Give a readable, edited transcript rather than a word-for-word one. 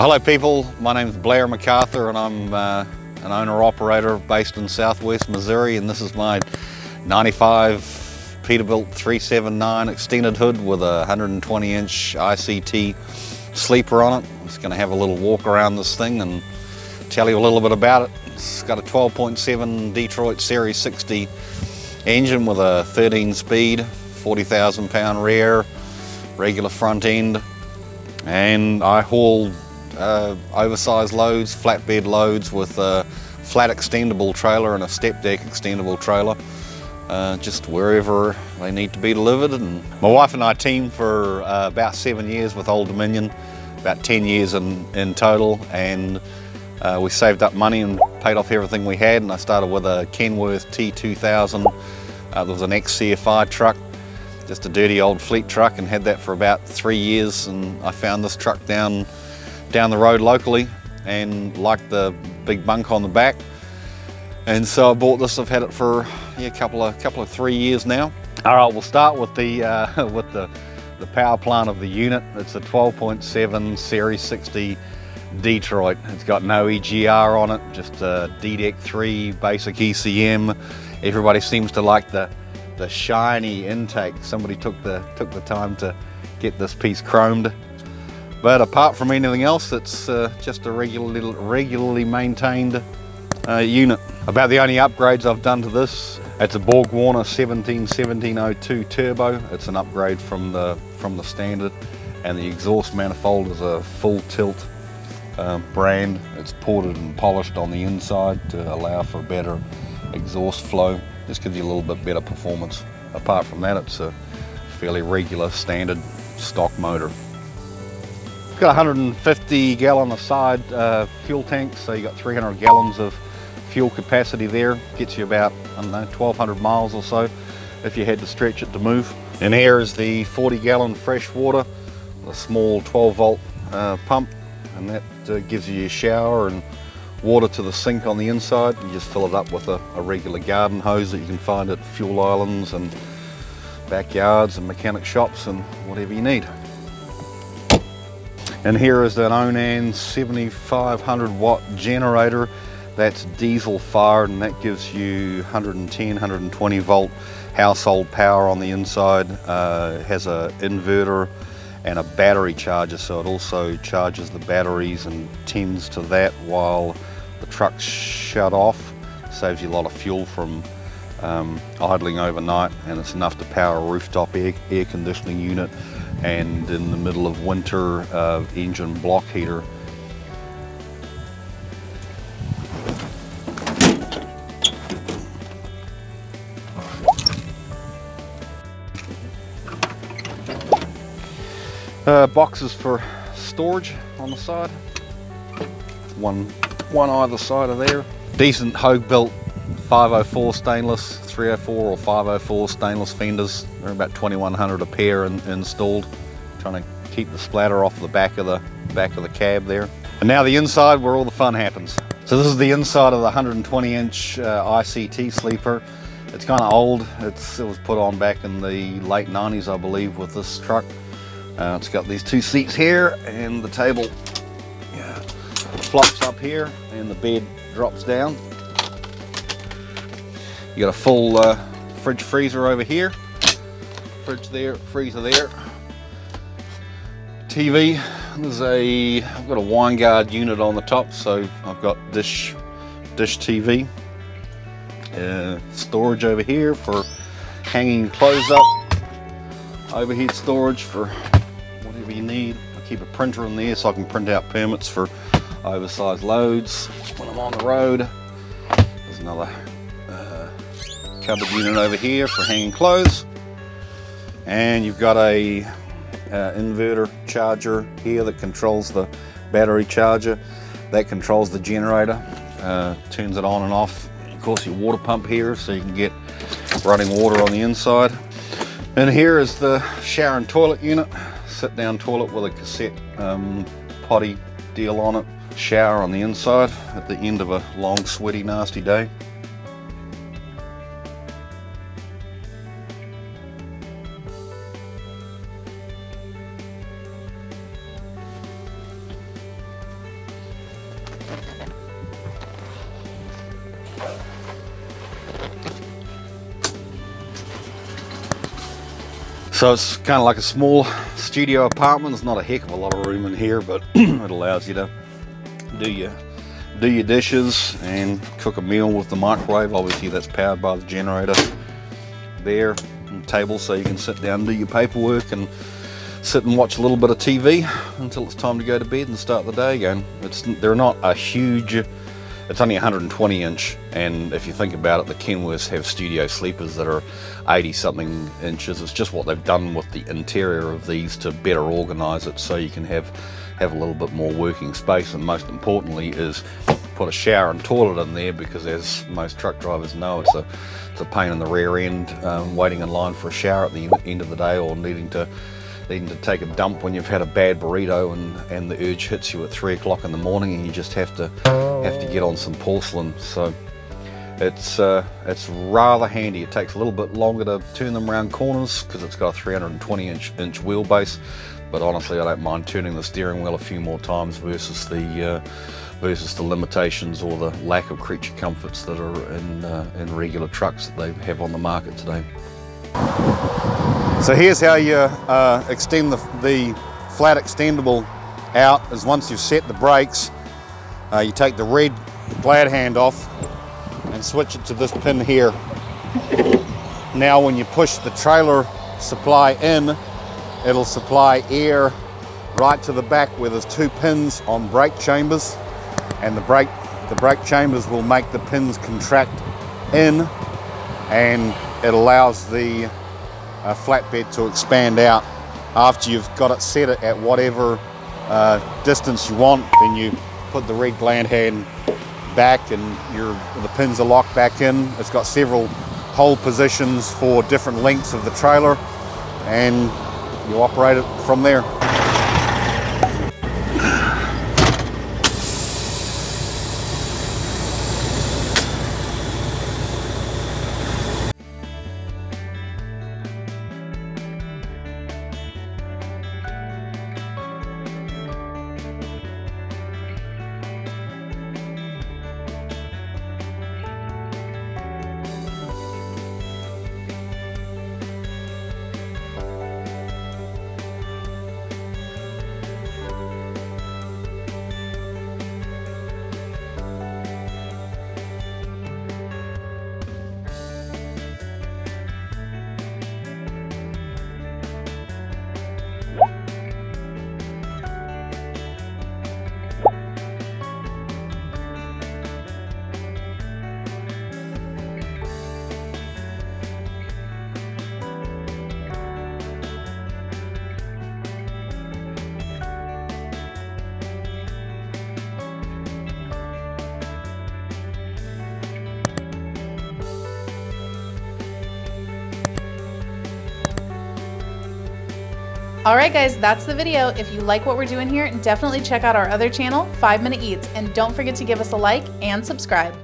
Hello people, my name is Blair MacArthur and I'm an owner-operator based in southwest Missouri, and this is my 95 Peterbilt 379 extended hood with a 120-inch ICT sleeper on it. I'm just going to have a little walk around this thing and tell you a little bit about it. It's got a 12.7 Detroit Series 60 engine with a 13-speed, 40,000 pound rear, regular front end, and I haul oversized loads, flatbed loads with a flat extendable trailer and a step deck extendable trailer, just wherever they need to be delivered. And my wife and I teamed for about 7 years with Old Dominion, about 10 years in total, and we saved up money and paid off everything we had, and I started with a Kenworth T2000. There was an ex-CFI truck, just a dirty old fleet truck, and had that for about 3 years, and I found this truck down the road locally and liked the big bunk on the back, and so I bought this. I've had it for a couple of 3 years now. All right, we'll start with the power plant of the unit. It's a 12.7 Series 60 Detroit. It's got no EGR on it, just a DDEC 3 basic ECM. Everybody seems to like the shiny intake. Somebody took the time to get this piece chromed. But apart from anything else, it's just a regularly maintained unit. About the only upgrades I've done to this, it's a Borg Warner 1702 turbo. It's an upgrade from the standard, and the exhaust manifold is a full tilt brand. It's ported and polished on the inside to allow for better exhaust flow. Just gives you a little bit better performance. Apart from that, it's a fairly regular standard stock motor. Got a 150 gallon a side fuel tank, so you got 300 gallons of fuel capacity there. Gets you about, I don't know, 1,200 miles or so if you had to stretch it to move. And here is the 40 gallon fresh water, a small 12 volt pump, and that gives you your shower and water to the sink on the inside. You just fill it up with a regular garden hose that you can find at fuel islands and backyards and mechanic shops and whatever you need. And here is an Onan 7500 watt generator. That's diesel fired, and that gives you 110, 120 volt household power on the inside. It has an inverter and a battery charger, so it also charges the batteries and tends to that while the truck's shut off. Saves you a lot of fuel from idling overnight, and it's enough to power a rooftop air conditioning unit, and in the middle of winter, engine block heater. Boxes for storage on the side, one either side of there. Decent Hogue built 504 stainless, 304 or 504 stainless fenders. They're about 2,100 a pair installed. Trying to keep the splatter off the back of the cab there. And now the inside, where all the fun happens. So this is the inside of the 120-inch ICT sleeper. It's kind of old. It was put on back in the late 90s, I believe, with this truck. It's got these two seats here, and the table flops up here, and the bed drops down. You got a full fridge freezer over here, fridge there, freezer there. TV, I've got a wine guard unit on the top, so I've got dish TV. Storage over here for hanging clothes up. Overhead storage for whatever you need. I keep a printer in there so I can print out permits for oversized loads when I'm on the road. There's another cupboard unit over here for hanging clothes, and you've got a inverter charger here that controls the battery charger. That controls the generator, turns it on and off. Of course, your water pump here, so you can get running water on the inside. And here is the shower and toilet unit, sit down toilet with a cassette potty deal on it. Shower on the inside at the end of a long, sweaty, nasty day. So it's kind of like a small studio apartment. There's not a heck of a lot of room in here, but it allows you to do your dishes and cook a meal with the microwave. Obviously that's powered by the generator there, and table so you can sit down and do your paperwork and sit and watch a little bit of TV until it's time to go to bed and start the day again. They're not a huge, it's only 120 inch, and if you think about it, the Kenworths have studio sleepers that are 80 something inches. It's just what they've done with the interior of these to better organize it so you can have a little bit more working space, and most importantly is put a shower and toilet in there, because as most truck drivers know, it's a pain in the rear end waiting in line for a shower at the end of the day, or needing to take a dump when you've had a bad burrito and the urge hits you at 3 o'clock in the morning and you just have to get on some porcelain. So it's rather handy. It takes a little bit longer to turn them around corners because it's got a 320 inch wheelbase, but honestly I don't mind turning the steering wheel a few more times versus the limitations or the lack of creature comforts that are in regular trucks that they have on the market today. So here's how you extend the flat extendable out, is once you've set the brakes, you take the red glad hand off and switch it to this pin here. Now when you push the trailer supply in, it'll supply air right to the back where there's 2 pins on brake chambers, and the brake chambers will make the pins contract in, and it allows the flatbed to expand out. After you've got it set at whatever distance you want, then you put the red gland hand back and the pins are locked back in. It's got several hold positions for different lengths of the trailer, and you operate it from there. Alright guys, that's the video. If you like what we're doing here, definitely check out our other channel, 5 Minute Eats, and don't forget to give us a like and subscribe.